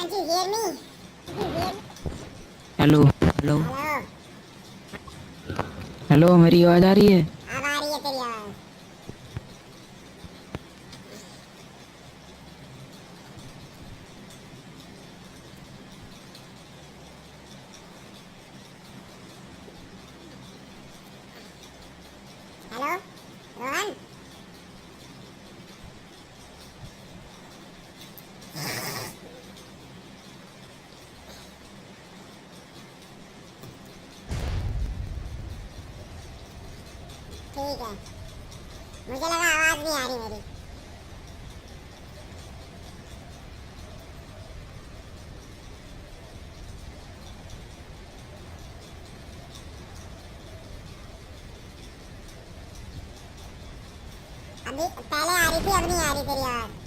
Can't you hear me? Hello hello hello. Hello, मेरी आवाज आ रही है? अब आ रही है तेरी आवाज। हेलो रोहन। ठीक है, मुझे लगा आवाज नहीं आ रही मेरी। अभी पहले आ रही थी, अब नहीं आ रही तेरी आवाज।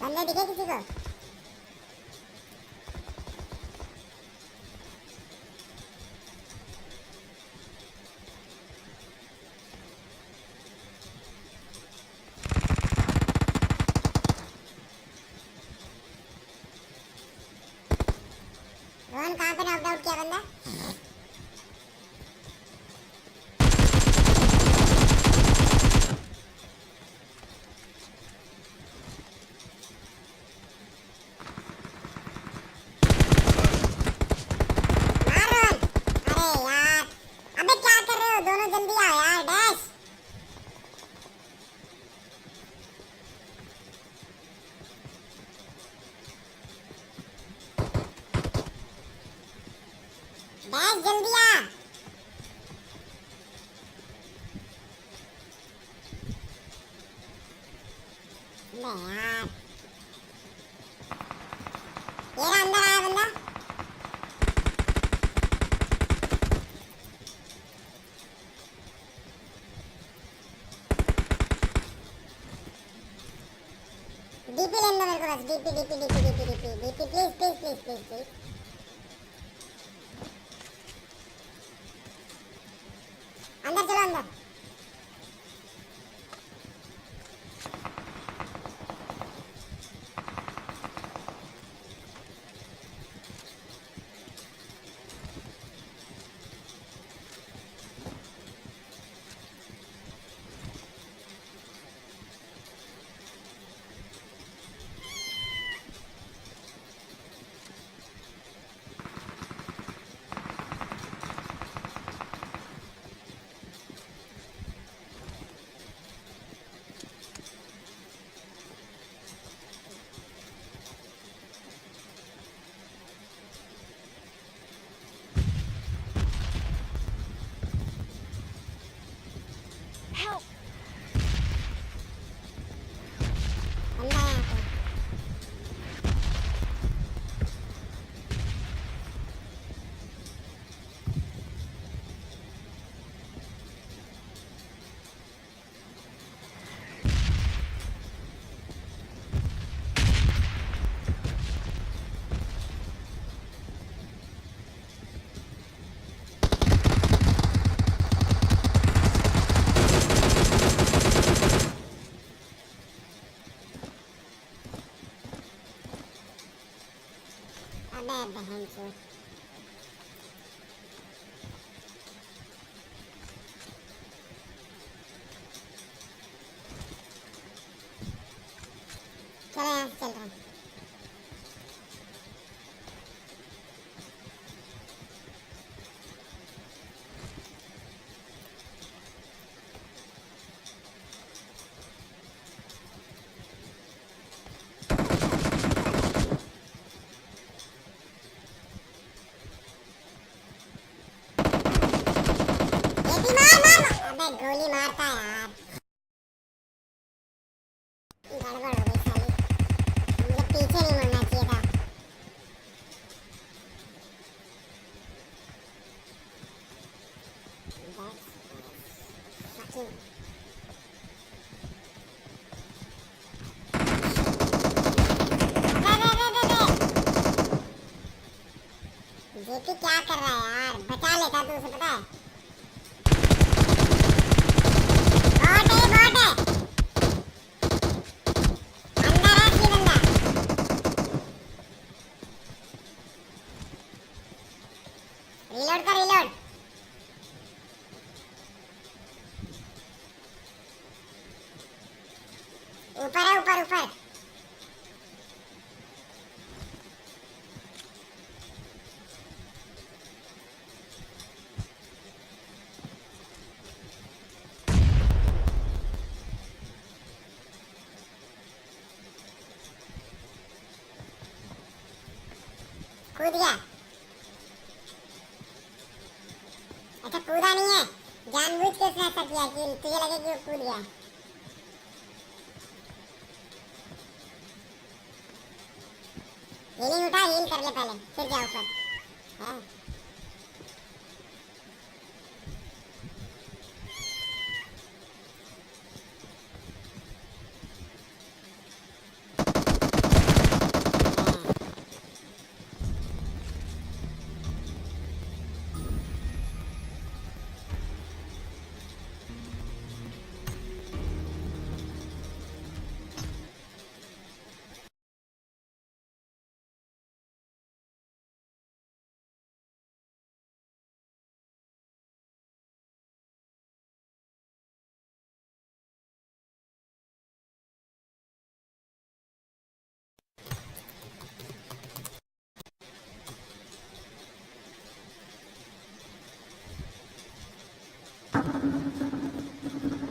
बंदे दिखे किसी को? रोहन कहाँ पे नॉकआउट किया बंदा? मार रोहन। अरे यार, अबे क्या कर रहे हो दोनों? जल्दी आओ यार, डैश। डैश जल्दी आ। अबे यार, ये रहा अंदर आया बंदा। डीपी लेने दो मेरे को, बस DP DP DP DP DP DP, please please please please please. अंदर चलो अंदर। चलो यहाँ से चल रहा हूँ। ये भी मार। अबे गोली मारता है यार। गड़बड़ हो गई साली। मुझे पीछे नहीं मुड़ना चाहिए था। Fucking जेपी क्या कर रहा है यार? बचा लेता तू उसे, पता है? बॉट है। अंदर है असली बंदा। रिलोड कर, रिलोड। ऊपर है, ऊपर। कूद गया। अच्छा कूदा नहीं है, जानबूझ के उसने ऐसा किया कि तुझे लगे कि वो कूद गया। हीलिंग उठा, हील कर ले पहले, फिर जा ऊपर। हाँ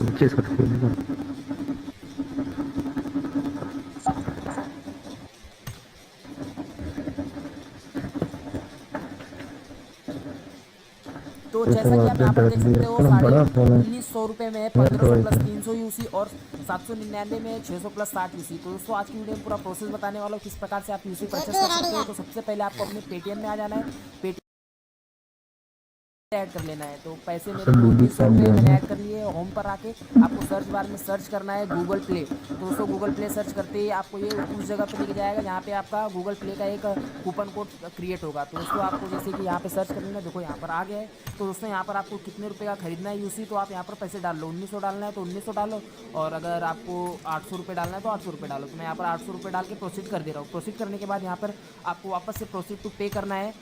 नीचे सकते हैं। तो ये जैसा तो कि आप आपने यहाँ पर डर देख दिया, सकते हो, इतना साढ़े बड़ा फोन है। 1900 रुपये में है, मैं तो 1500 प्लस ऐसा 300 यूसी और 799 में 600 प्लस 60 यूसी। तो दोस्तों आज की वीडियो में पूरा प्रोसेस बताने वाला हूँ किस प्रकार से आप यूसी परचेस जेपी कर रेडी सकते हो। है। तो सबसे पहले आपको अपने पेटीएम में आ जाना है, पेटीएम ऐड कर लेना है। तो पैसे मेरे सब जो बीबी 1900 रुपये जो मैंने है ऐड कर लिए। होम पर आके आपको सर्च बार में सर्च करना है गूगल प्ले। तो दोस्तों गूगल प्ले सर्च करते ही आपको ये उस जगह पे लेके जाएगा जहाँ पे आपका गूगल प्ले का एक कूपन कोड क्रिएट होगा। तो दोस्तों आपको जैसे कि यहाँ पे सर्च कर लेना, देखो यहाँ पर आ गया है। तो दोस्तों यहाँ पर आपको कितने रुपये का खरीदना है यूसी, तो आप यहाँ पर पैसे डाल लो। 1900 डालना है तो 1900 डालो, और अगर आपको 800 रुपये डालना है तो 800 रुपये डालो। तो मैं यहाँ पर 800 रुपये डाल के प्रोसीड कर दे रहा हूँ। प्रोसीड करने के बाद यहाँ पर आपको वापस से प्रोसीड टू पे करना है।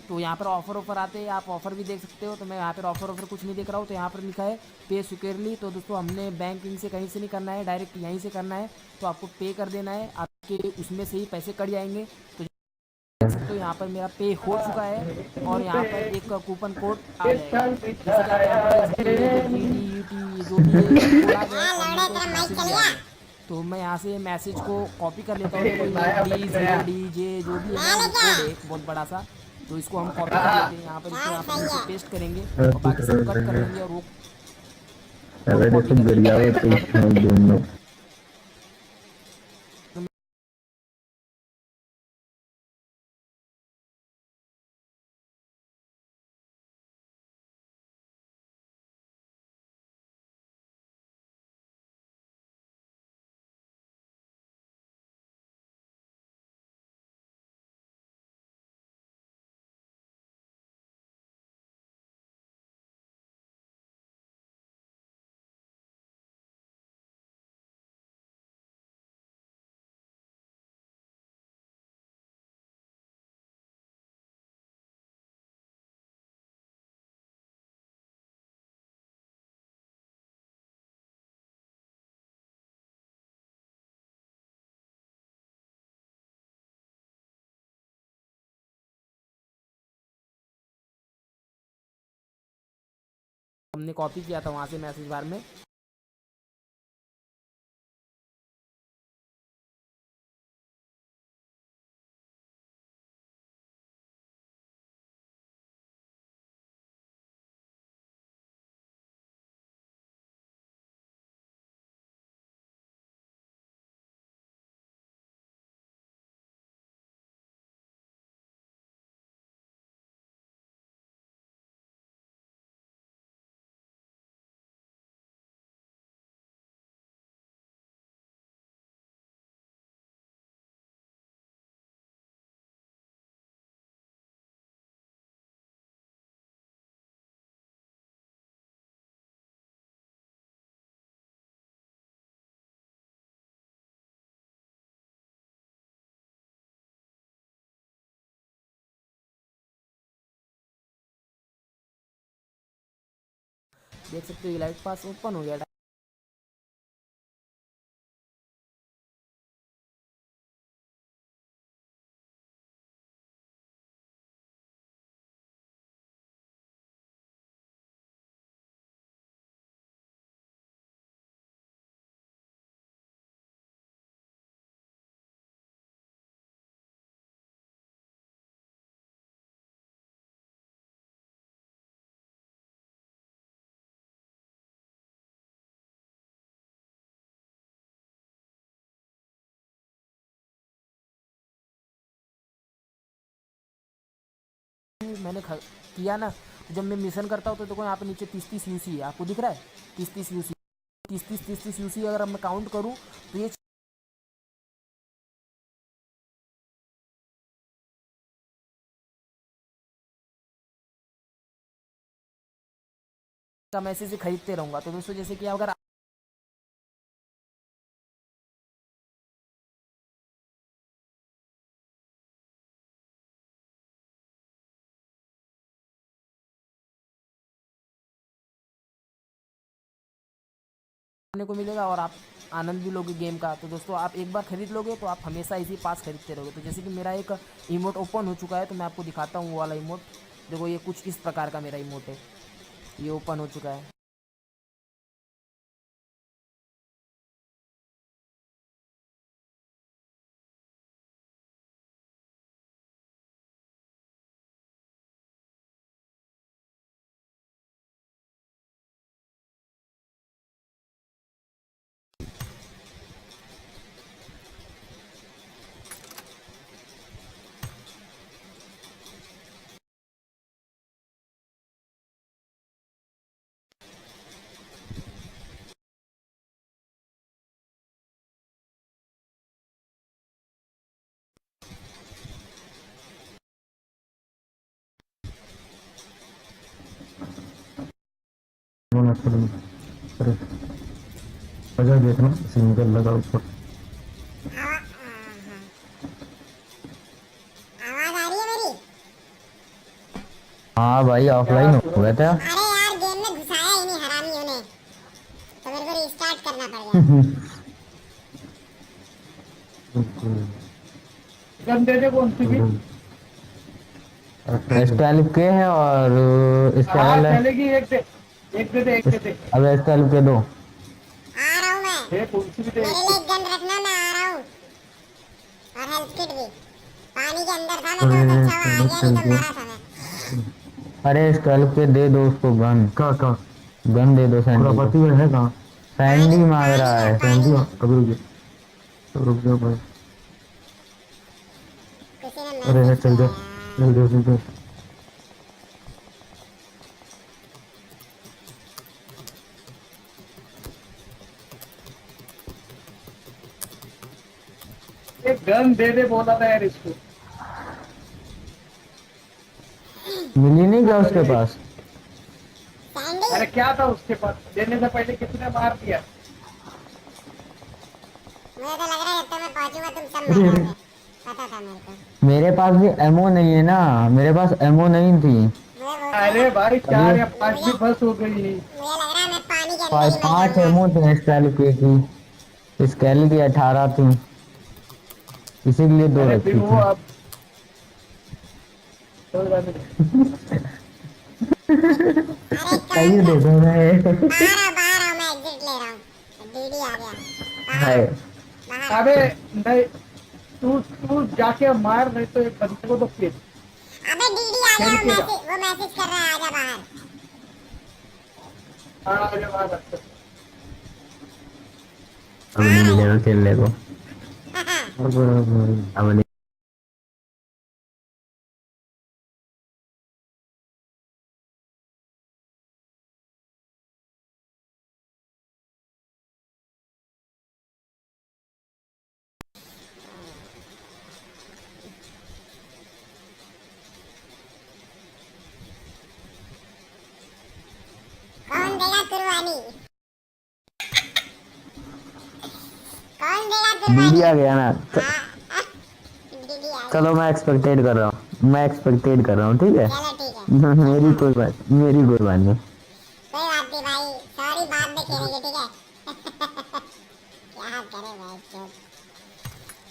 तो यहाँ पर ऑफर आते हैं, आप ऑफर भी देख सकते हो। तो मैं यहाँ पर ऑफर कुछ नहीं देख रहा हूँ। तो यहाँ पर लिखा है पे सिक्योरली। तो दोस्तों हमने बैंकिंग से कहीं से नहीं करना है, डायरेक्ट यहीं से करना है। तो आपको पे कर देना है, आपके उसमें से ही पैसे कट जाएंगे। तो देख सकते हो यहाँ पर मेरा पे हो चुका है, और यहाँ पर एक कूपन कोड आ जाएगा। जैसे कि आप यहाँ पर देख सकते हो, ये जो GDUT जो भी है कोड आ गया है, हाँ और मेरे लौड़े, को तेरा एक माइक मैसेज चल भी आ गया। गया। तो मैं यहाँ से मैसेज को कॉपी कर लेता हूँ। देखो ये D0DJ जो भी है ना, मैं ले ये क्या? कोड है बहुत बड़ा सा। तो इसको हम कॉपी कर लेते हैं, यहाँ पर इसको चल यहाँ पर सही नीचे है। पेस्ट करेंगे और आपकी बाकी सब तरह कट कर लगे। लेंगे, और वो कोड अगर कॉपी देखो कर लेंगे गिरियावे तो यहाँ पर। दोनों हमने कॉपी किया था वहाँ से मैसेज बार में। देख सकते हो लाइट पास ओपन हो गया। मैंने किया ना, तो जब मैं मिशन करता हूँ तो देखो यहाँ पे नीचे 30-30 यूसी है, आपको दिख रहा है 30-30 यूसी, 30-30 यूसी अगर मैं काउंट करूँ तो ये मैसेज से खरीदते रहूँगा। तो दोस्तों जैसे कि अगर को मिलेगा और आप आनंद भी लोगे गेम का। तो दोस्तों आप एक बार खरीद लोगे तो आप हमेशा इसी पास खरीदते रहोगे। तो जैसे कि मेरा एक इमोट ओपन हो चुका है, तो मैं आपको दिखाता हूँ वो वाला इमोट। देखो ये कुछ इस प्रकार का मेरा इमोट है, ये ओपन हो चुका है। वजह देखना सिंगल लगा ऊपर। आवाज आ रही है मेरी? हाँ भाई ऑफलाइन हो गया था। अरे यार गेम में घुसाया ही नहीं हरामियों ने, तो मेरे को रिस्टार्ट करना पड़ गया। गन दे दे कौन सी भी। स्टाइल के है और हाँ स्टाइल है। चलेगी, एक दे, एक दे दे, एक दे दे। अब स्टाइल के दो। आ रहा हूँ मैं, ये कौन सी भी दे, मेरे एक लिए दे। एक गन रखना, मैं आ रहा हूँ। और हेल्थ किट भी। पानी के अंदर था मैं, तो अच्छा हुआ आ गया, नहीं तो मरा था मैं। अरे स्टाइल के दे दो उसको गन। का गन दे दो सैंडी को। है कहाँ? सैंडी मांग रहा है। पानी में अभी रुक जाओ भाई। किसी ने अरे मैसेज चल किया जा यार। जल्दी। एक गन दे दे बोला था यार इसको। मिली नहीं क्या उसके पास? सैंडी, अरे क्या था उसके पास, देने से पहले किसने मार दिया। मुझे तो लग रहा है जब तक मैं पहुंचूंगा तुम सब मर जाओगे, पता था मेरे को। मेरे पास भी एमओ नहीं है ना, मेरे पास एमओ नहीं थी। मुझे वो अरे भाई अभी 4 या 5 भी बस हो गई। मुझे लग रहा है मैं पानी के अंदर ही मर पांच जाऊंगा। एमओ थे स्टाइल की, स्केल की 18 थी, इसीलिए दो अरे फिर रखी वो थी। अब अरे एक काम सही कर, देखो मैं। बाहर आओ, मैं एग्जिट ले रहा हूँ। डीडी आ गया, बाहर हाय। आओ, बाहर आओ। अबे नहीं, तू जाके मार, नहीं तो एक बंदे को तो फिर अबे डीडी आ गया, खेल के जा। वो मैसेज कर रहा है, आजा बाहर। हाँ आगे बाहर रख। अब नहीं बाहर मिलेगा खेलने को। आजा। अब नहीं। कौन देगा कुर्बानी, कौन देगा दीदी कुर्बानी? आ गया ना। हाँ, डीडी आ गया। चलो मैं एक्सपेक्टेड कर रहा हूँ, मैं एक्सपेक्टेड कर रहा हूँ, ठीक है। चलो ठीक है, मेरी कोई बात, मेरी कोई बात नहीं। कोई बात नहीं भाई, सॉरी, बाद में खेलेंगे, ठीक है। क्या करे भाई, चुप,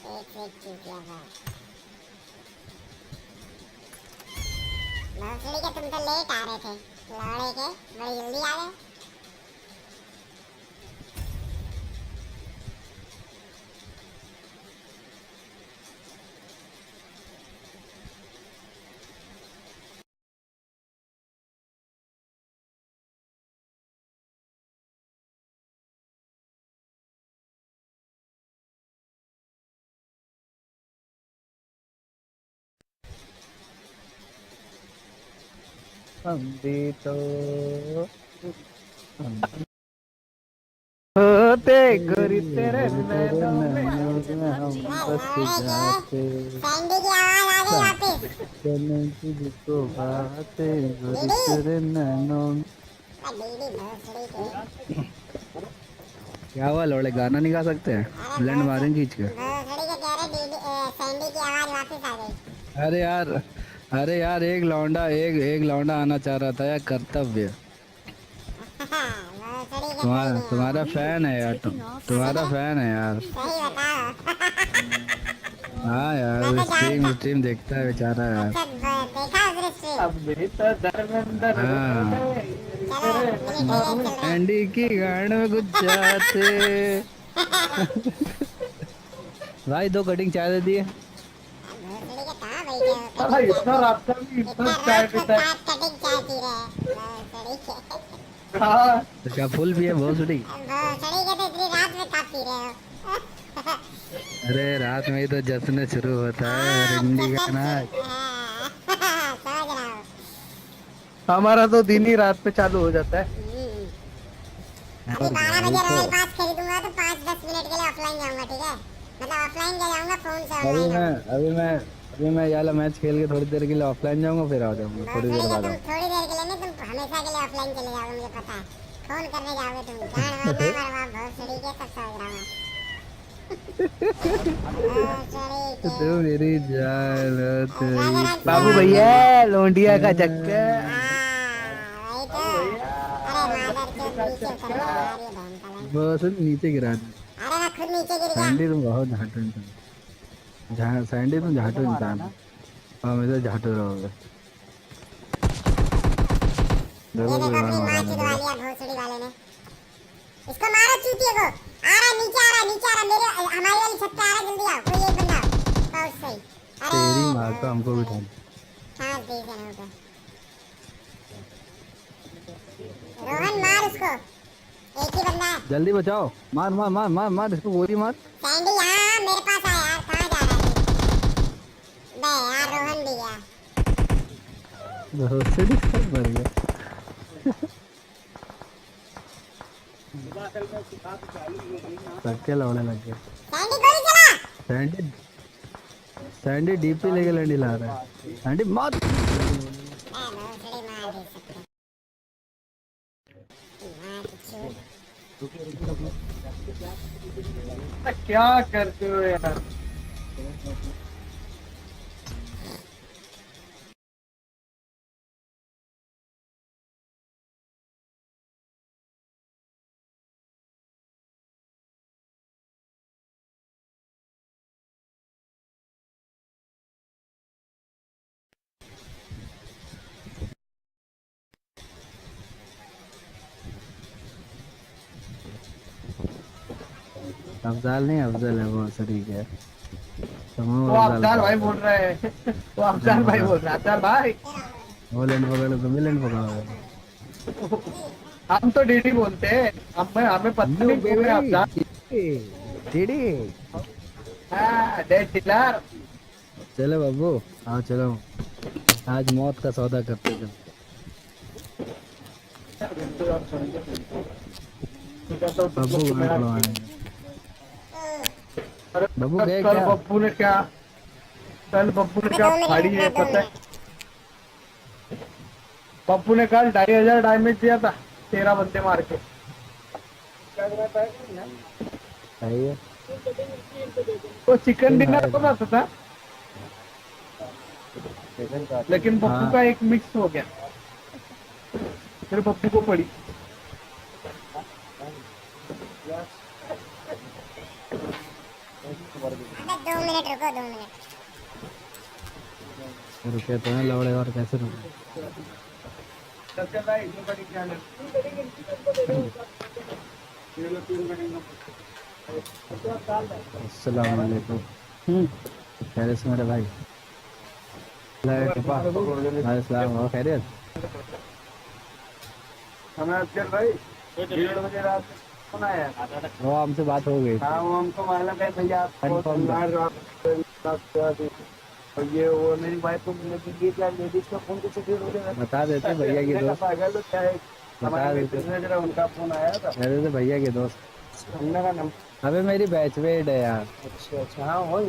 एक चूक गया भाई। भोसड़ी के तुम तो लेट आ रहे थे, लौड़े के बड़ी जल्दी आ गए। हम भी तो होते गोरी तेरे नैनों में, हम बस जाते सैंडी की आवाज आ गई वापस। चले तुझको बाते गोरी दीदी, तेरे नैनों में। दीदी भोसड़ी के, क्या हुआ लौड़े, गाना नहीं गा सकते हैं? अरे ब्लेंड मारेंगे खींच के। भोसड़ी के कह रहे दीदी, सैंडी की आवाज वापस आ गई। अरे यार, अरे यार, एक लौंडा, एक लौंडा आना चाह रहा था यार, कर्तव्य। भोसड़ी के कोई तुम्हारा नहीं आया। तुम्हारा फैन है यार, तुम्हारा फैन है यार। सही बताओ। हाँ मैं यार, तो स्ट्रीम जानता, स्ट्रीम देखता है बेचारा यार। अच्छा देखा उसने स्ट्रीम। अब भी तो धर्मेंद्र हाँ, चलो मिनी ट्रेलर चल रहा है। एंडी की गाड़ में कुछ चाहते। भाई 2 कटिंग चाय दे दिए। भोसड़ी के कहाँ भाई, क्या साला कटिंग इतना चाय रात का भी पी, इतना इतना चाय रात को पीता है। 7 कटिंग चाय पी रहे हैं भोसड़ी के। हाँ तो क्या फुल भी है बहुत सुटी? भोसड़ी के तो इतनी रात में कब पी रहे हो? अरे रात में ही तो जश्न शुरू होता है हाँ, एंडी अच्छा का नाच। हाँ, समझ रहा हूँ। हमारा तो दिन ही रात पे चालू हो जाता है। अभी और क्या 12 वही बजे तो। रॉयल पास खरीदूंगा तो 5-10 मिनट के लिए ऑफलाइन जाऊंगा, ठीक है? मतलब ऑफलाइन क्या जाऊंगा, फोन से अभी ऑनलाइन मैं आऊंगा। अभी मैं अभी मैं ये वाला मैच खेल के थोड़ी देर के लिए ऑफलाइन जाऊंगा, फिर आ जाऊंगा थोड़ी भोसड़ी देर के बाद तुम आऊंगा। थोड़ी देर के लिए नहीं, तुम हमेशा के लिए ऑफलाइन चले जाओगे, मुझे पता है। फोन करने जाओगे तुम, गान मारना मरवा भोसड़ी के, सब समझ रहा हूँ मैं। भोसड़ी तो के मेरी जान हो राजा तेरी राम बाबू आवाज भैया, सुनना। लोंडिया का चक्कर। हाँ वही तो। अरे मादर चोद नीचे उतर गया यार, ये बहन का लाइन। बस नीचे गिरा दी। अरे मैं खुद नीचे गिर गया। सैंडी तुम बहुत झाटू इंसान, सैंडी तुम झाटू इंसान हो। हमेशा झाटू रहोगे। ये देखो देखो विमान अपनी माँ मारा चुदवा देखो। लिया भोसड़ी वाले ने। इसको मारो चूतिए को। आ रहा नीचे, आ रहा नीचे, आ रहा मेरे हमारी वाली छत पे आ रहा, जल्दी आओ, कोई एक बंदा आओ। बहुत सही। तेरी अरे माँ का हमको भोसड़ी, बिठा। सांस दी से ना ऊपर। रोहन मार उसको, एक ही बंदा है। जल्दी बचाओ, मार मार मार मार मार इसको, गोली मार। सैंडी यहाँ मेरे पास आया यार, कहाँ जा रहा है तू? बे यार, रोहन भी गया। भोसड़ी सब मर गया। सबके लौड़े लग गए। सैंडी गोली चला। सैंडी सैंडी डीपी लेके लड़ी ला रहा है। सैंडी मत। भोसड़ी मार दी सबको। मार की चूत। क्या करते हो यार? अफजाल नहीं, अफजल है वो, शरीक है। तुम वो अफजाल अफजाल को भाई बोल रहे हैं। वो लैंड अफजाल भाई पकड़, बोल रहे हैं, अफजाल भाई। वो लैंड पकड़ो, तुम भी लैंड पकड़ोगे। हम तो डीडी बोलते हैं। हमें हमें पता यू नहीं तुम्हें बेबी, अफजाल। डीडी। हाँ, डेढ़ डीलर। चलो बाबू, हाँ चलो, आज मौत का सौदा करते चलो। बब्बू गांड पड़वाएंगे। अरे बब्बू गए कल क्या? बब्बू ने क्या, कल बब्बू ने क्या 2 मिनट फाड़ी है रुको, 2 पता है? मिनट। बब्बू ने कल 2,500 डैमेज दिया था, 13 बंदे मार के। सही है। वो चिकन फिर डिनर हाय को जाता था, लेकिन बब्बू हाँ। का एक मिक्स हो गया, फिर बब्बू को पड़ी। अबे 2 मिनट रुको, 2 मिनट। रुके तो हैं लौड़े, और कैसे रुके? अस्सलाम वालेकुम। खैरियत से मेरे भाई? भाई सलाम, हो खैरियत? हमें अफजल भाई 1:30 बजे रात में फोन आया। वो हमसे बात हो गई हाँ, थी। वो हमको मालूम है भैया, आपको कंफर्म था। और ये वो मेरी वाइफ को मिलने की ये क्या लेडीज का फोन कैसे फिर हो गया? बता देते भैया की दोस्त, पागल हो क्या है? बता हमारे देते, मित्र जरा उनका फोन आया था, कह देते भैया की दोस्त। हमने का नंबर। अबे मेरी बैचमेट है यार। अच्छा अच्छा, हाँ हो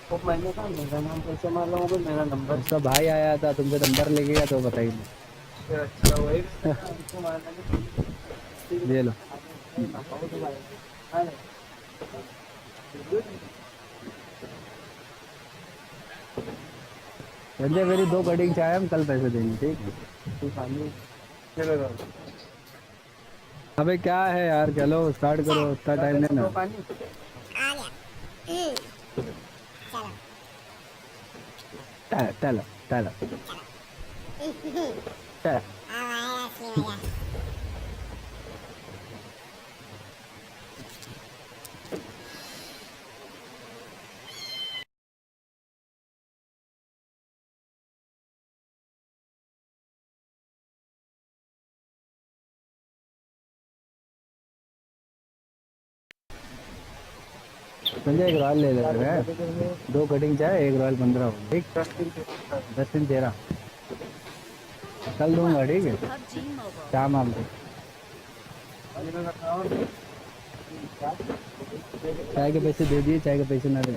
तो मैंने कहा मेरा नाम कैसे मालूम होगा, मेरा नंबर। उसका भाई आया था, तुमसे नंबर लेके गया तो बताइए। अच्छा अच्छा, वही हमको मालूम है। ले लो। संजय मेरी 2 कटिंग चाहे, हम कल पैसे देंगे, ठीक है? चलो अबे क्या है यार, चलो स्टार्ट करो, उतना टाइम लेना। पानी। आ गया। चलो। चलो चलो चलो। अब आएगा असली मजा। संजय एक रॉयल ले लेते हैं, 2 कटिंग चाहे, 1 रॉयल 15 हो, ठीक? 10 दिन 13 कल दूंगा, ठीक है? शाम आम को चाय के पैसे दे दिए, चाय के पैसे ना दे।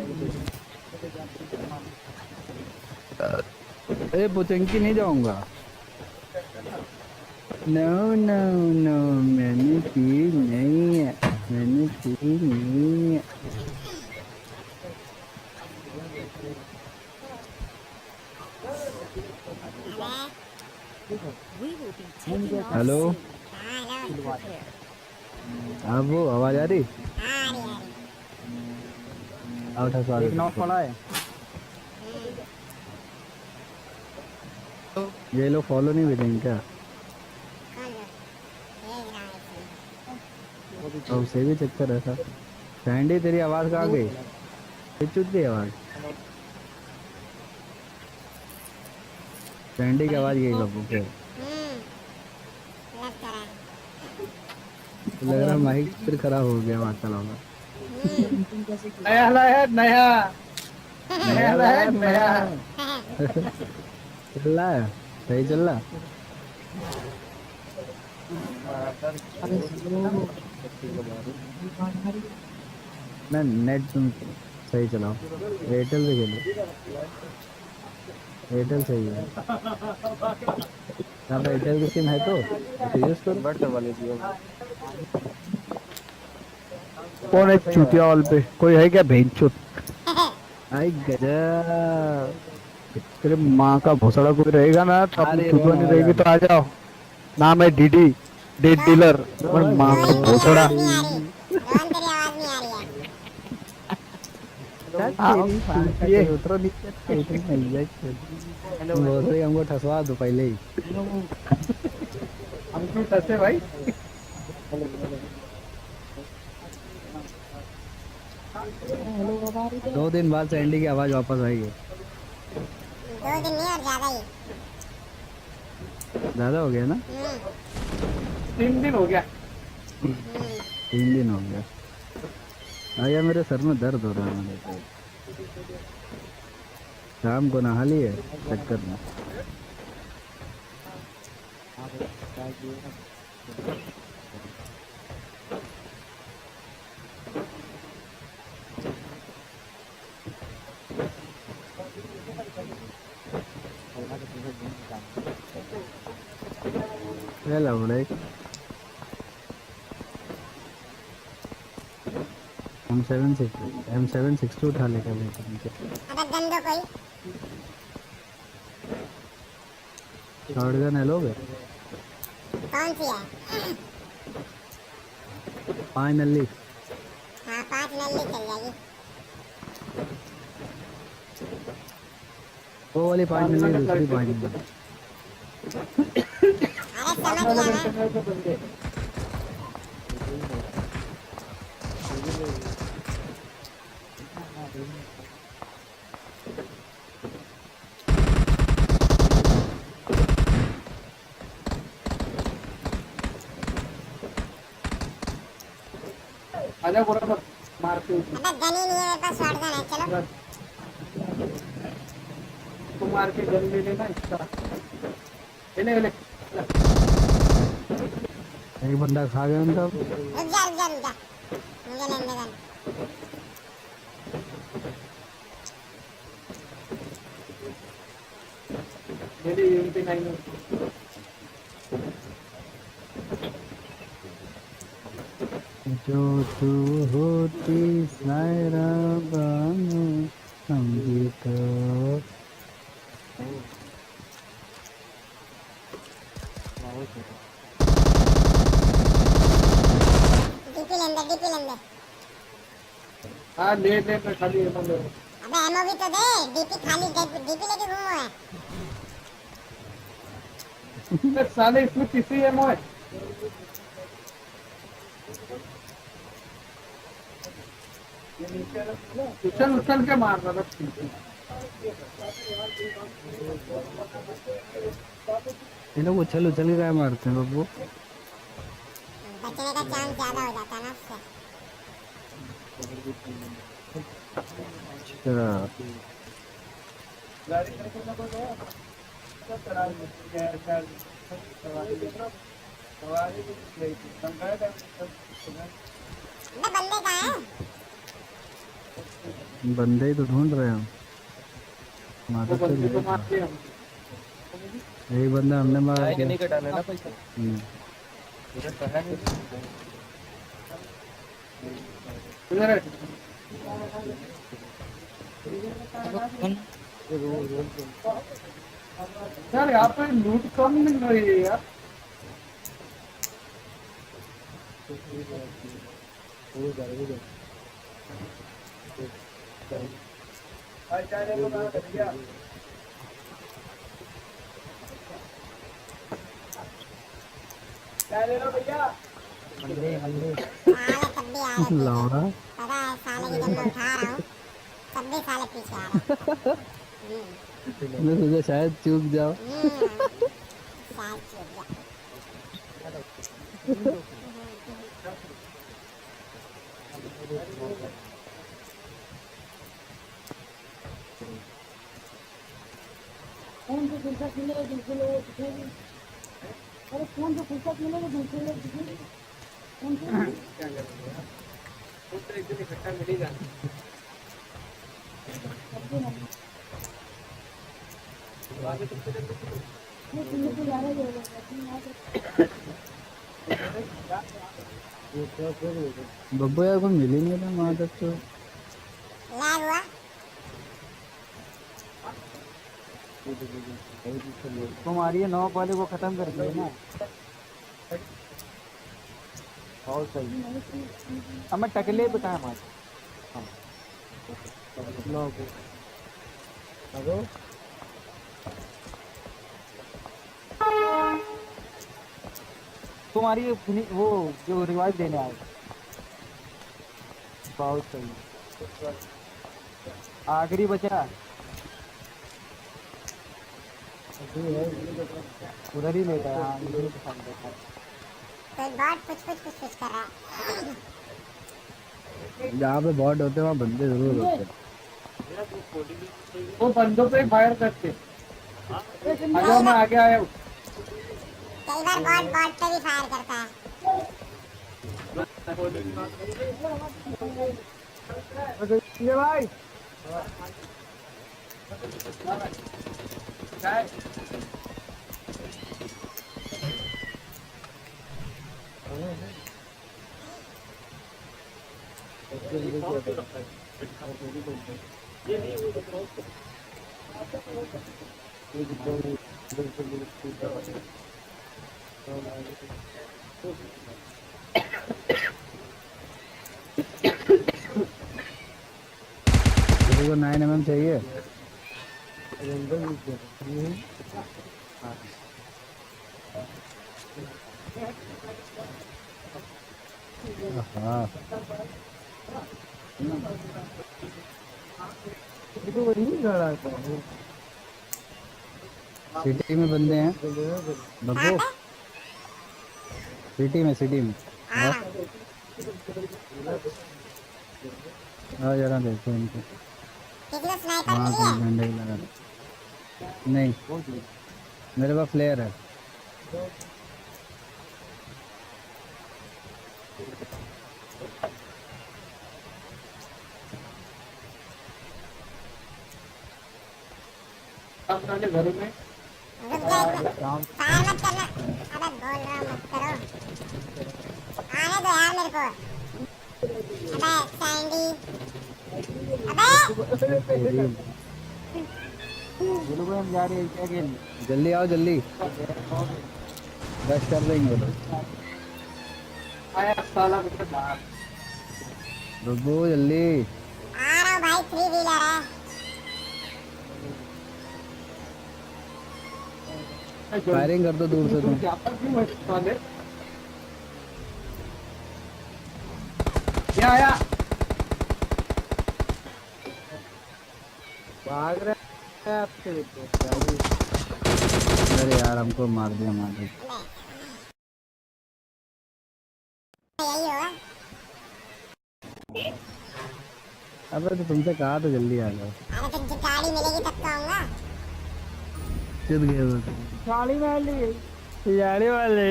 ए पुचंकी नहीं जाऊंगा। नो नो नो, मैंने पी नहीं है, मैंने पी नहीं है। हेलो, हाँ हेलो। अब वो आवाज आ रही? हाँ, आ रही, आ रही। आउट है, एक नॉक पड़ा है। ये लोग फॉलो नहीं भेजेंगे क्या? कौन लो? भेज रहा हूँ इसमें। तो उसे भी चक्कर है सर। सैंडी तेरी आवाज कहाँ गई? चुत गई आवाज, सैंडी की आवाज गई बाबू के। लग तो रहा है। लग रहा है माइक फिर खराब हो गया, माशा होगा। नया लाया नया, नया लाया नया। चल रहा है, सही चल रहा। ना नेट तुम सही चलाओ, एयरटेल पे खेलो, एयरटेल सही है। यहाँ पे एयरटेल की सिम है तो यूज करो। बट वाले जियो कौन है चूतिया हॉल पे? कोई है क्या भेंचोद? आई गजब। तेरे माँ का भोसड़ा कोई रहेगा ना तो अपनी अरे रोन चूतिया नहीं आवाज आ रहेगी तो रही। आ जाओ। नाम है डीडी, डेड डीलर। और माँ का रोहन तेरी भोसड़ा। आवाज नहीं आ रही, रोहन तेरी आवाज नहीं आ रही है। तेरी ये उतरो नीचे, इतनी मजाक कर। तुम बोल रहे हमको ठसवा दो पहले ही। हम क्यों फंसे भाई? दो दिन बाद सैंडी की आवाज वापस आएगी। 2 दिन नहीं और ज्यादा ही। ज्यादा हो गया ना? 3 दिन हो गया। 3 दिन हो गया। हाँ यार मेरे सर में दर्द हो रहा है मेरे को। शाम को नहा लिए चक्कर में। हेलो भाई। M762 उठा लेगा भाई। अबे गंदो कोई। शॉटगन है लोगे? कौन सी है? फाइनली हाँ 5 नल्ली चल जाएगी। वो वाली फाइनली दूसरी फाइनली। अरे समझ गया मैं। आजा बराबर मारते हो। अबे गन ही नहीं है मेरे पास, शॉटगन है। चलो तुम मार के गन ले लेना इसका। ले ले। एक बंदा खा गया उनका। रुक जा रुक जा रुक जा, मुझे लेने दे गन। मेरी यूनिटी 9 जो तू होती सायरा बानो संगीत। डीपी लेने दे, डीपी लेने दे। हाँ ले मैं खाली एमो ले। अबे एमओ भी तो दे, डीपी खाली डीपी लेके घूमो है। साले इसमें किसी एमो है। उछल के मार रहा था। ये लोग उछल उछल के क्या मारते हैं बब्बू? बचने का चांस ज्यादा हो जाता है ना उससे। अच्छा अबे बंदे कहाँ हैं? बंदे ही तो ढूंढ रहे हैं हम। वो मारा तो बंदे को नहीं मार था। दिया हम। एक बंदा हमने मारा आएगा नहीं कटाने ना पैसा इधर कहा नहीं इधर है। यार यहाँ पे लूट कम मिल रही है यार। ले लो भैया। साले तब भी आ रहे पीछे। लौड़ा। पता है साले की जब मैं उठा रहा हूँ तब भी साले पीछे आ रहे हैं। मैं सोचा शायद चूक जाओ। शायद चूक गया। कौन सा फुर्सत मिलेगा दूसरे लोगों को दिखेगी। अरे कौन सा फुर्सत मिलेगा दूसरे लोग दिखेगी। कौन सा क्या करेंगे यार। वो तो एक दिन इकट्ठा मिल ही जाना। बब्बू यार कोई मिल ही नहीं रहा वहाँ तक तो। लैग हुआ। तुम्हारी 9 वाले को खत्म कर दिया ना। बहुत सही। अब मैं टकले पे कहाँ मार। हेलो तुम्हारी वो जो रिवाइव देने आए बहुत सही। आखिरी बचा उधर ही लेता है। हाँ, इधर ही पसंद है। कोई बॉट कुछ कर रहा है। जहाँ पे बॉट होते हैं वहाँ बंदे जरूर होते हैं। वो बंदों पे फायर करते। आ जाओ, मैं आगे आया हूँ। कई बार बॉट बॉट पे भी फायर करता है। ये भाई किसी को 9mm चाहिए? हाँ, सिटी में बंदे हैं कहाँ बब्बू। पे? सिटी में आ हाँ, रहा हूँ। आओ जरा देखो इनको। किसी को स्नाइपर वहाँ मिली कोई है? डंडे लगा। नहीं, मेरे पास फ्लेयर है। अपने घर में रुक जा एक मिनट। फायर मत करना। अबे बोल रहा हूँ मत करो। आने दो यार मेरे को। अबे सैंडी। अबे ये लोग हम जा रहे हैं क्या खेलने? जल्दी आओ जल्दी, रश कर देंगे वो लोग। आया साला बेटा बाहर। बब्बू जल्दी। आ रहा हूँ भाई, 3 व्हीलर है। फायरिंग कर दो दूर से तुम। क्या पर क्यों है साले? क्या आया? भाग रहे हैं आपसे देखो। अरे यार हमको मार दिया यही होगा। अबे तो तुमसे कहा तो जल्दी आ जाओ। अरे तो जब गाड़ी मिलेगी तब तो आऊंगा। चुद गए वो तो। गाड़ी में ली जाने वाले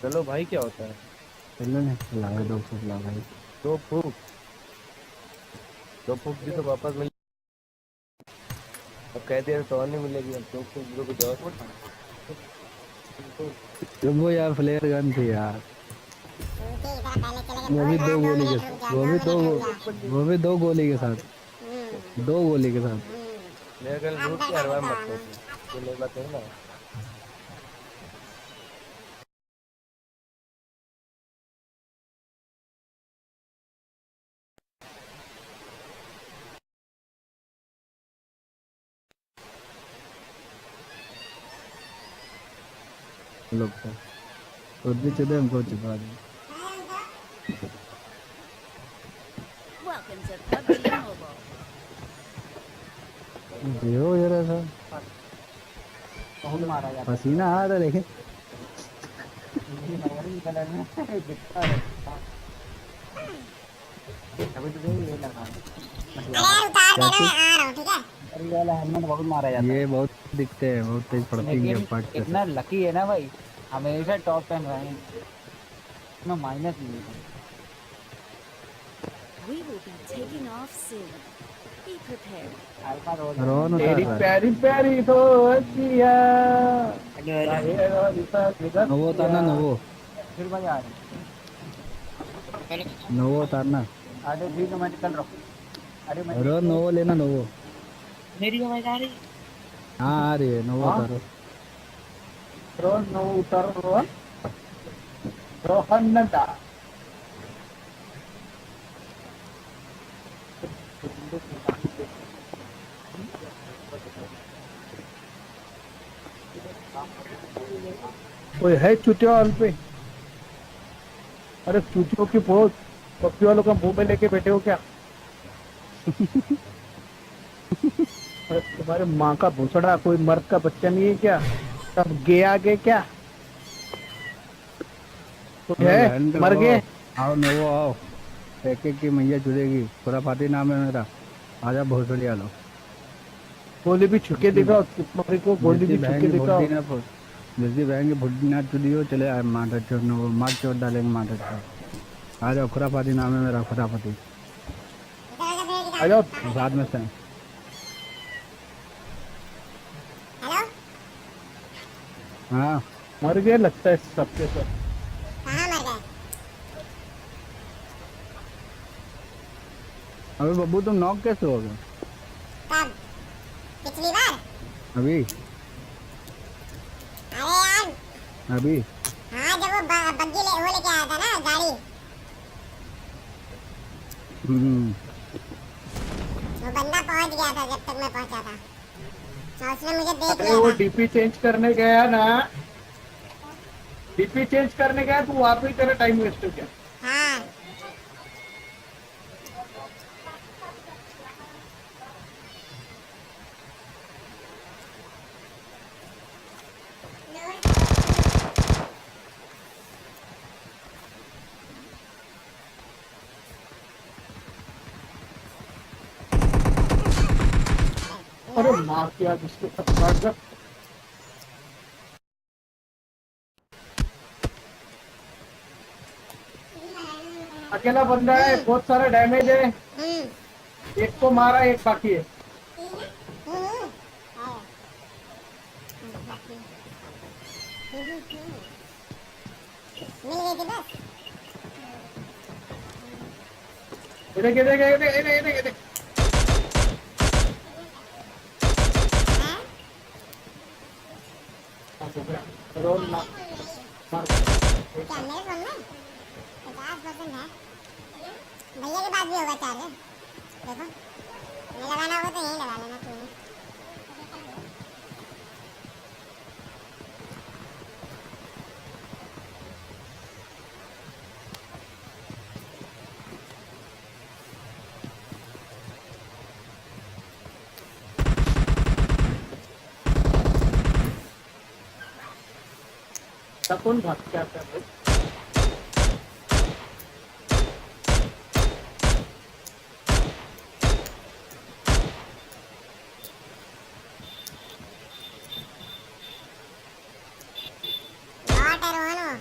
चलो भाई, क्या होता है? चलो ने लाओ 200 ला भाई। दो फूक दो फूक भी तो वापस मिल। अब कह दिया तो और नहीं मिलेगी। अब दो फूक दो कुछ और। जब वो यार फ्लेयर गन थी यार, उनकी तरह पहले चले गए। वो बोल भी रहा दो हूँ 2 गोली के मिनट रुक साथ, जा, 2 मिनट रुक जा। वो भी दो गोली के साथ, हम्म 2 गोली के साथ। मेरे कल अब रूट की दरगाह हरवा बताओ मत हमें। सोचो। ये लोग बात है ना। लोग तो खुद भी चुदे हमको छुपा दे। Welcome to PUBG Mobile. देखो जरा सा बहुत मारा जाता पसीना आ रहा है लेकिन। है। मगरी कलर में दिखता है। अभी तो ये लगा अरे यार उतार क्या देना, चीज? मैं आ रहा हूँ ठीक है। अरे ये वाला हेलमेट बहुत मारा जाता ये है। बहुत दिखते हैं, बहुत तेज पड़ती है लेकिन फट से। इतना लकी है ना भाई, हमेशा टॉप 10 रहे हैं। इसमें माइनस नहीं है। We will be taking off soon. Be prepared. अल्फा रोल रोन उतार तेरी रहा है। प्यारी प्यारी दोस्तिया। नवो उतारना, नवो फिर भाई आ रहे नवो उतारना। अरे ठीक है, मैं निकल रहा हूँ। अरे मैं रोन नवो लेना, नवो मेरी आवाज आ रही है? हाँ आ रही है, नो उतारो। रोहन नो उतारो रोहन रोहन नंदा कोई है चुतिया हॉल पे? अरे चुतियों की पोस्ट पप्पी वालों का मुंह में लेके बैठे हो क्या? अरे तुम्हारे माँ का भूसड़ा कोई मर्द का बच्चा नहीं है क्या? सब गे आगे क्या? कोई अबे है? बहन मर का, गए? आओ नवो आओ। एक एक की मैया जुड़ेगी, खुराफाती नाम है मेरा। आजा भोसड़िया लो। गोली भी छुके जिसकी दिखाओ, तुम्हारे को गोली जिसकी भी बहन छुके की दिखाओ। भुड्डी ना जिसकी बहन की भुड्डी ना चुदी हो, चले आए माटर चोर वो मार चोर डालेंगे माटर चोर। आ जाओ, खुराफाती नाम है मेरा, खुराफाती। आ जाओ। और साथ में से हेलो, हाँ। मर गए लगता है सबके सब। कहाँ मर गए? अबे बब्बू तुम नॉक कैसे हो गए? कब? पिछली बार? अभी अरे यार, अभी हाँ जब वो बग्गी वो लेके आया था ना गाड़ी, वो बंदा पहुंच गया था जब तक मैं पहुंचा था, और उसने मुझे देख अरे लिया वो था। डीपी चेंज करने गया ना, डीपी चेंज करने गया तो वहां पे ही तेरा टाइम वेस्ट हो गया। हाँ, अरे मार किया जिसके साथ काट कर। अकेला बंदा है, बहुत सारा डैमेज है। एक को मारा, एक बाकी है। मिल गई थी बस। इधर इधर इधर इधर इधर इधर। हाँ? रोल मार मार। क्या मेरे फोन में 50% है? भैया के पास भी होगा चार्जर, देखो, मैं लगाना होगा तो यहीं लगा लेना तूने। कौन भाग के आता है भाई? बहुत है रोहन वो।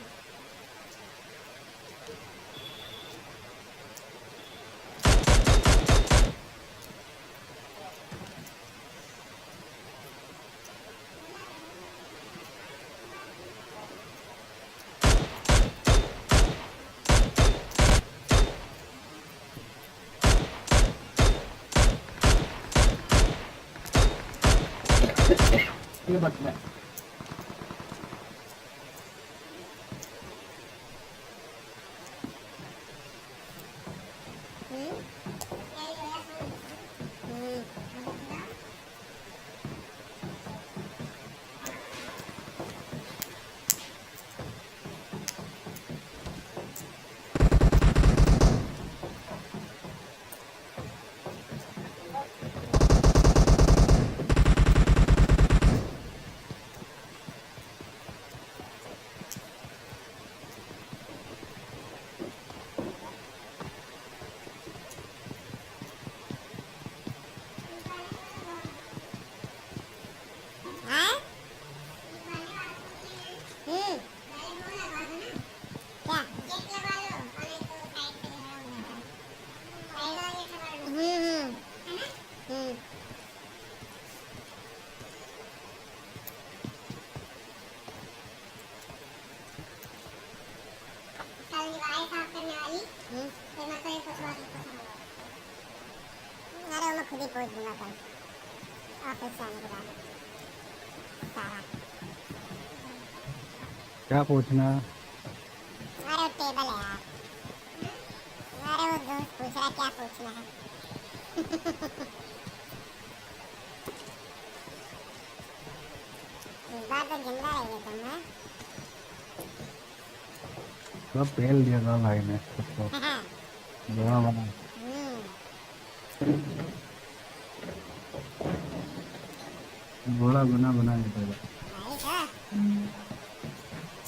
ये बदला हाँ? क्या? हम्म। कल दीवारें साफ करने वाली, फिर मैं तो ये सोच रहा था, अरे वो मैं खुद ही पोंछ दूंगा कल। ऑफिस जाने के बाद सारा। क्या पूछना? अरे वो टेबल है यार। अरे वो दोस्त पूछ रहा है क्या पूछना है। इस बार तो जिंदा रहिए तुम हैं। सब पहल दिया था भाई ने सबको। बड़ा बना बड़ा बना बना के पहले। भाई तो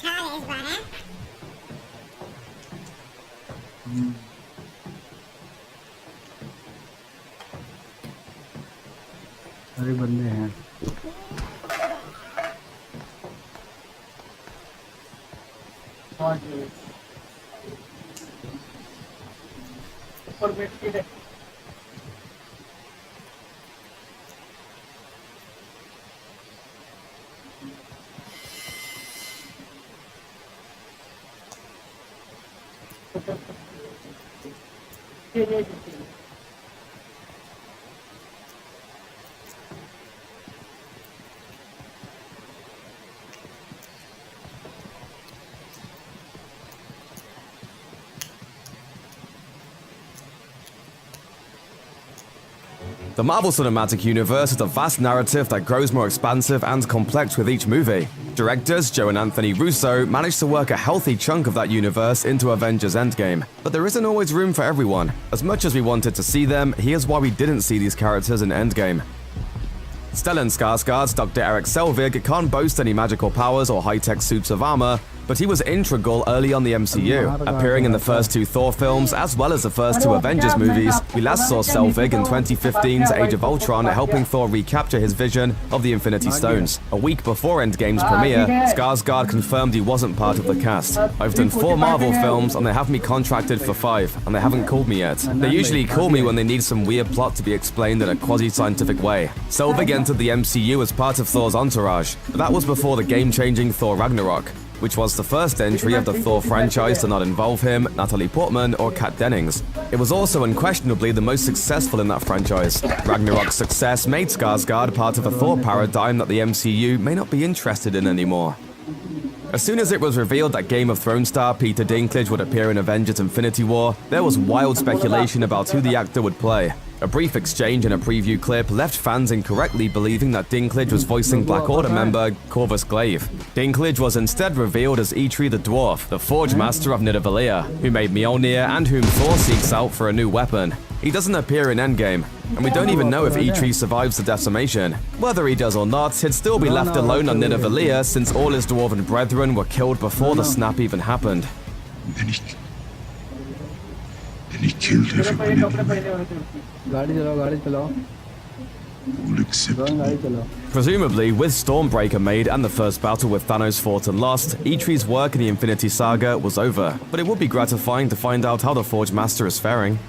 छा है इस बार है। सारे बंदे हैं। ऊपर बैठ के देख। ये The Marvel Cinematic Universe is a vast narrative that grows more expansive and complex with each movie. Directors Joe and Anthony Russo managed to work a healthy chunk of that universe into Avengers Endgame, but there isn't always room for everyone. As much as we wanted to see them, here's why we didn't see these characters in Endgame. Stellan Skarsgård's Dr. Erik Selvig can't boast any magical powers or high-tech suits of armor, but he was integral early on the MCU, appearing in the first 2 Thor films as well as the first 2 Avengers movies. We last saw Selvig in 2015's Age of Ultron, helping Thor recapture his vision of the Infinity Stones. A week before Endgame's premiere, Skarsgård confirmed he wasn't part of the cast. I've done 4 Marvel films and they have me contracted for 5, and they haven't called me yet. They usually call me when they need some weird plot to be explained in a quasi-scientific way. Selvig entered the MCU as part of Thor's entourage, but that was before the game-changing Thor Ragnarok, which was the first entry of the Thor franchise to not involve him, Natalie Portman, or Kat Dennings. It was also unquestionably the most successful in that franchise. Ragnarok's success made Skarsgård part of a Thor paradigm that the MCU may not be interested in anymore. As soon as it was revealed that Game of Thrones star Peter Dinklage would appear in Avengers Infinity War, there was wild speculation about who the actor would play. A brief exchange in a preview clip left fans incorrectly believing that Dinklage was voicing Black Order member Corvus Glaive. Dinklage was instead revealed as Eitri the Dwarf, the Forge Master of Nidavellir, who made Mjolnir and whom Thor seeks out for a new weapon. He doesn't appear in Endgame, and we don't even know if Eitri survives the decimation. Whether he does or not, he'd still be left alone on Nidavellir since all his dwarven brethren were killed before the snap even happened. Then he killed everyone. गाड़ी चलाओ गाड़ी चलाओ All except गाड़ी चलाओ Presumably, with Stormbreaker made and the first battle with Thanos fought and lost, Eitri's work in the Infinity Saga was over, but it would be gratifying to find out how the Forge Master is faring.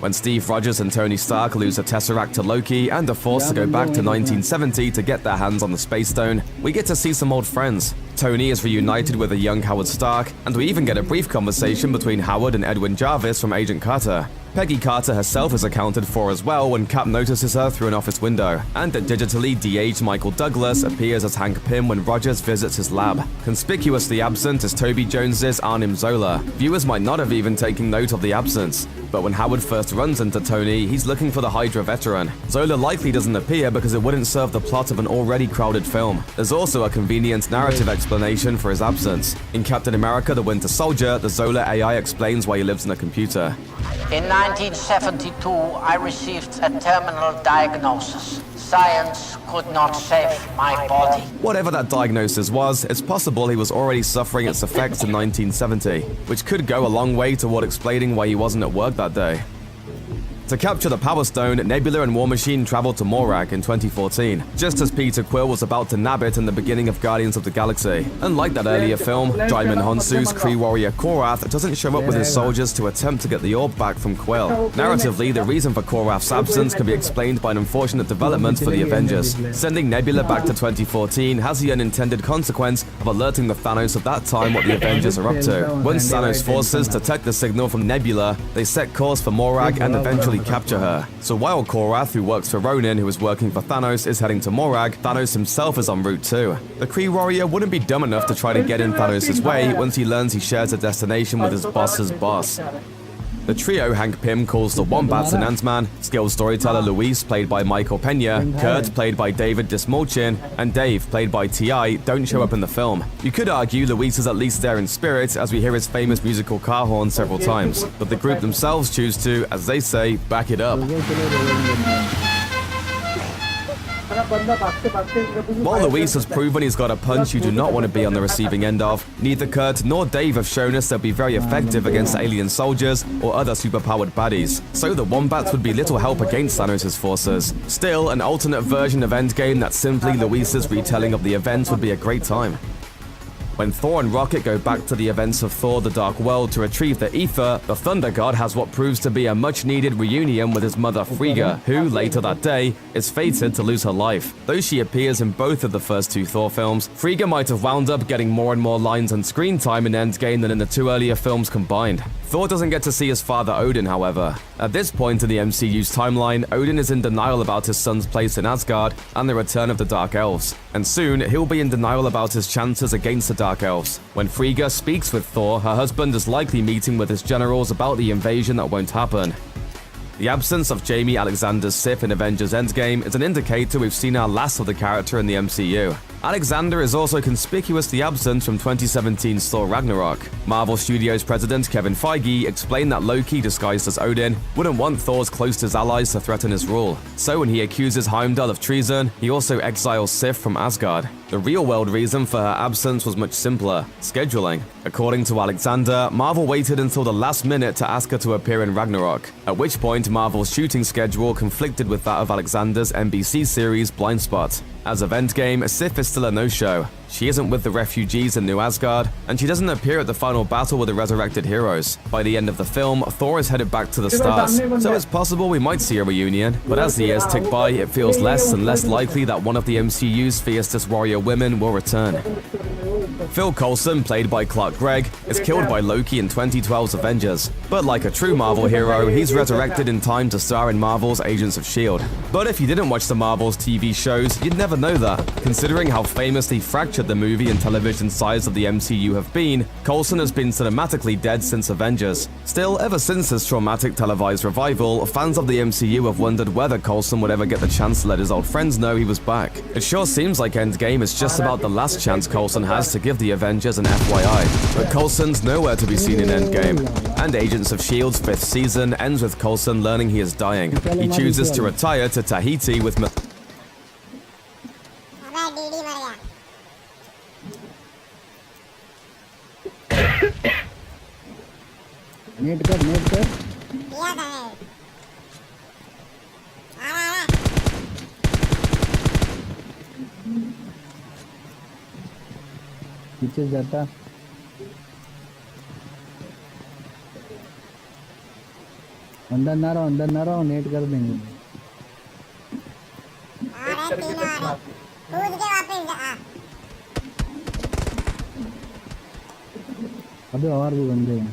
When Steve Rogers and Tony Stark lose the Tesseract to Loki and are forced to go back to 1970 to get their hands on the Space Stone, we get to see some old friends. Tony is reunited with a young Howard Stark, and we even get a brief conversation between Howard and Edwin Jarvis from Agent Carter. Peggy Carter herself is accounted for as well when Cap notices her through an office window, and the digitally de-aged Michael Douglas appears as Hank Pym when Rogers visits his lab. Conspicuously absent is Toby Jones's Arnim Zola. Viewers might not have even taken note of the absence, but when Howard first runs into Tony, he's looking for the Hydra veteran. Zola likely doesn't appear because it wouldn't serve the plot of an already crowded film. There's also a convenient narrative explanation for his absence. In Captain America: The Winter Soldier, the Zola AI explains why he lives in a computer. In 1972, I received a terminal diagnosis. Science could not save my body. Whatever that diagnosis was, it's possible he was already suffering its effects in 1970, which could go a long way toward explaining why he wasn't at work that day. To capture the Power Stone, Nebula and War Machine traveled to Morag in 2014, just as Peter Quill was about to nab it in the beginning of Guardians of the Galaxy. Unlike that earlier film, Jaimin Honsu's Kree warrior Korath doesn't show up with his soldiers to attempt to get the orb back from Quill. Narratively, the reason for Korath's absence can be explained by an unfortunate development for the Avengers. Sending Nebula back to 2014 has the unintended consequence of alerting the Thanos of that time what the Avengers are up to. Once Thanos' forces detect the signal from Nebula, they set course for Morag and eventually fully capture her. So while Korath, who works for Ronin, who is working for Thanos, is heading to Morag, Thanos himself is en route too. The Kree warrior wouldn't be dumb enough to try to get in Thanos' way once he learns he shares a destination with his boss's boss. The trio Hank Pym calls the Wombats and Ant-Man, skilled storyteller Luis, played by Michael Pena, Kurt, played by David Dismolchin, and Dave, played by T.I., don't show up in the film. You could argue Luis is at least there in spirit, as we hear his famous musical car horn several times, but the group themselves choose to, as they say, back it up. While Luis has proven he's got a punch you do not want to be on the receiving end of, neither Kurt nor Dave have shown us they'll be very effective against alien soldiers or other superpowered baddies, so the Wombats would be little help against Thanos' forces. Still, an alternate version of Endgame that's simply Luis's retelling of the events would be a great time. When Thor and Rocket go back to the events of Thor: The Dark World to retrieve the Ether, the Thunder God has what proves to be a much-needed reunion with his mother Frigga, who, later that day, is fated to lose her life. Though she appears in both of the first two Thor films, Frigga might have wound up getting more and more lines and screen time in Endgame than in the two earlier films combined. Thor doesn't get to see his father Odin, however. At this point in the MCU's timeline, Odin is in denial about his son's place in Asgard and the return of the Dark Elves, and soon he'll be in denial about his chances against the Dark Elves. When Frigga speaks with Thor, her husband is likely meeting with his generals about the invasion that won't happen. The absence of Jamie Alexander's Sif in Avengers Endgame is an indicator we've seen our last of the character in the MCU. Alexander is also conspicuously absent from 2017's Thor Ragnarok. Marvel Studios president Kevin Feige explained that Loki, disguised as Odin, wouldn't want Thor's closest allies to threaten his rule. So when he accuses Heimdall of treason, he also exiles Sif from Asgard. The real-world reason for her absence was much simpler: scheduling. According to Alexander, Marvel waited until the last minute to ask her to appear in Ragnarok, at which point Marvel's shooting schedule conflicted with that of Alexander's NBC series Blind Spot. As of Endgame, Sif is still a no-show. She isn't with the refugees in New Asgard, and she doesn't appear at the final battle with the resurrected heroes. By the end of the film, Thor is headed back to the stars, so it's possible we might see a reunion, but as the years tick by, it feels less and less likely that one of the MCU's fiercest warrior women will return. Phil Coulson, played by Clark Gregg, is killed by Loki in 2012's Avengers, but like a true Marvel hero, he's resurrected in time to star in Marvel's Agents of S.H.I.E.L.D. But if you didn't watch the Marvel's TV shows, you'd never know that. Considering how famously fractured the movie and television sides of the MCU have been, Coulson has been cinematically dead since Avengers. Still, ever since his traumatic televised revival, fans of the MCU have wondered whether Coulson would ever get the chance to let his old friends know he was back. It sure seems like Endgame is just about the last chance Coulson has to give the Avengers an FYI, but Coulson's nowhere to be seen in Endgame. And Agents of S.H.I.E.L.'s 5th season ends with Coulson learning he is dying. He chooses to retire to Tahiti with net कर किया था आ रहा पीछे जाता अंदर ना रहो net कर देंगे आ रहे तीनों आ रहे कूद के वापस आ अबे और भी बंदे हैं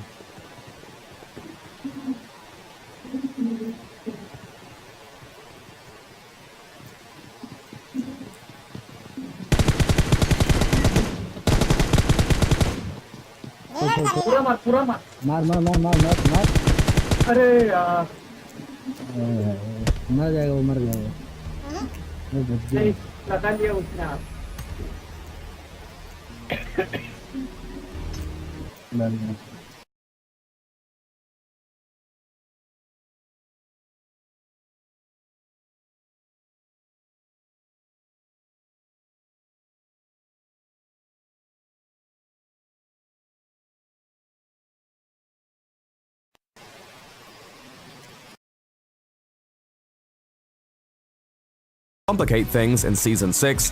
पूरा मार अरे यार मर जाएगा वो मर जाएगा वो बच गया लगा लिया उसने आप complicate things in Season 6,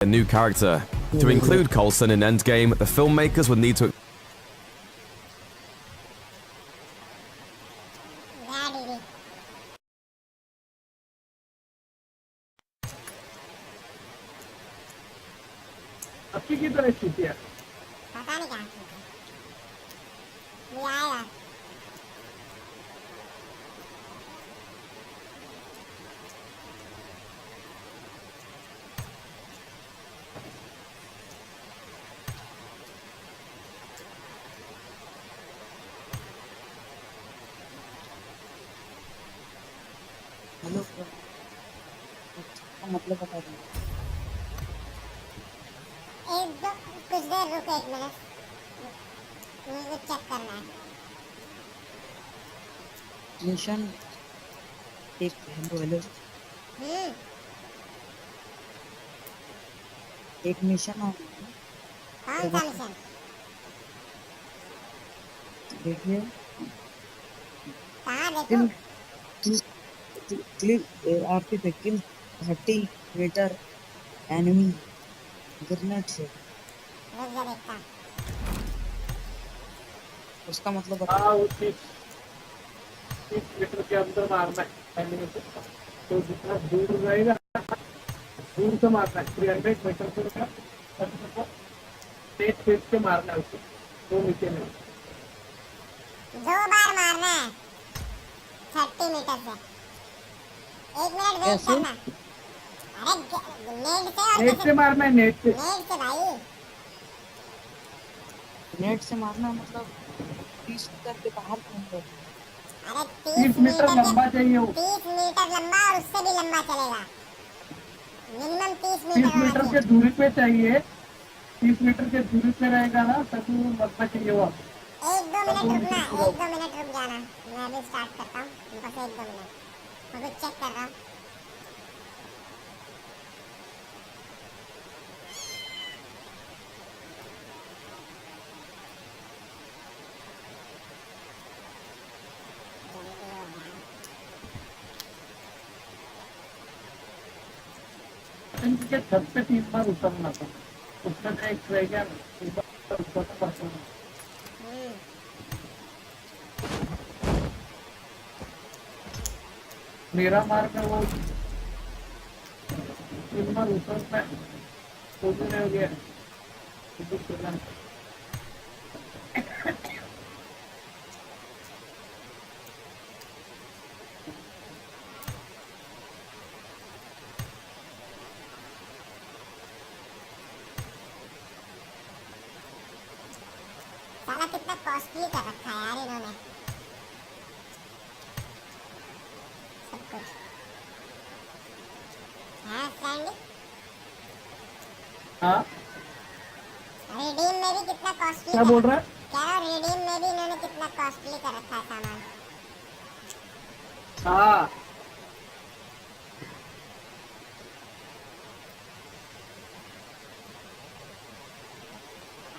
a new character. To include Coulson in Endgame, the filmmakers would need to आपकी की तरह स्थिति है पता नहीं कहाँ से ये आएगा हेलो का मतलब बता दीजिए। एक दो कुछ देर रुको, 1 मिनट, मुझे चेक करना है। मिशन एक हेलो हेलो हम्म। एक मिशन आ गया है। कौन सा प्रभाकर मिशन? देखिए, कहाँ देखूं? किल किल किल आरती पे किल 30 मीटर एनिमी ग्रेनेड से। रुक जा देखता हूँ। उसका मतलब बता। हाँ वो 30 मीटर के अंदर मारना है एनिमेशन। तो जितना दूर रहेगा दूर से मारना है, 300 मीटर से तेज तेज के मारना है उसे, वो नीचे नहीं। 2 बार मारना है 30 मीटर से। 1 मिनट वेट कैसे? करना। अरे नेट से और नेट कैसे? से मारना है, नेट से। नेट से भाई। नेट से मारना मतलब 30 मीटर के बाहर के अंदर। अरे 30 मीटर लंबा चाहिए वो। 30 मीटर लंबा और उससे भी लंबा चलेगा। मिनिमम 30 मीटर 30 होना मीटर चाहिए। के दूरी पे चाहिए। 30 मीटर के दूरी पे रहेगा ना तभी वो मरना चाहिए वो। 1-2 मिनट तब वो रुकना, मिशन पूरा होगा। 1-2 मिनट रुक जाना। मैं अभी स्टार्ट करता हूँ, बस 1-2 मिनट। मैं कुछ चेक कर रहा हूँ। इनके छत पे 3 बार उतरना था, उसमें से एक रह गया ना, 3 बार उतरना पड़ता है। हम्म। मेरा मार्ग है वो 3 बार उतरना है, वो भी नहीं हो गया। साला कितना कॉस्टली कर रखा है यार इन्होंने सब कुछ। हाँ सैंडी, हाँ रिडीम में भी कितना कॉस्टली क्या कर बोल रखा रहा है। है? कह रहा हूँ रिडीम में भी इन्होंने कितना कॉस्टली कर रखा है सामान। हाँ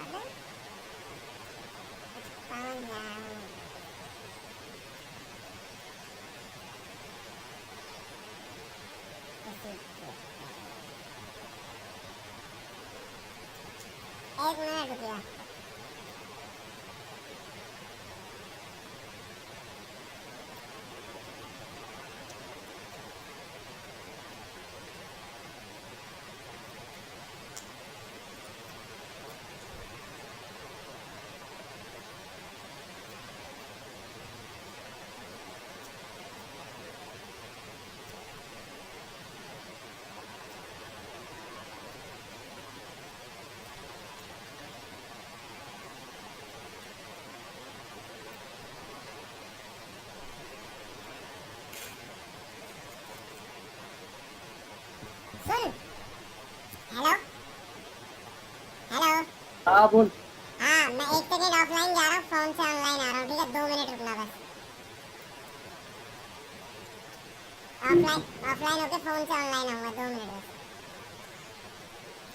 अबे कौन जाऊँ? एक मिनट रुकिए। सुन, हेलो हेलो। हाँ बोल। हाँ मैं 1 सेकेंड ऑफलाइन जा रहा हूँ, फोन से ऑनलाइन आ रहा हूँ, ठीक है? 2 मिनट रुकना बस। ऑफलाइन ऑफलाइन होके फोन से ऑनलाइन आऊंगा, 2 मिनट बस।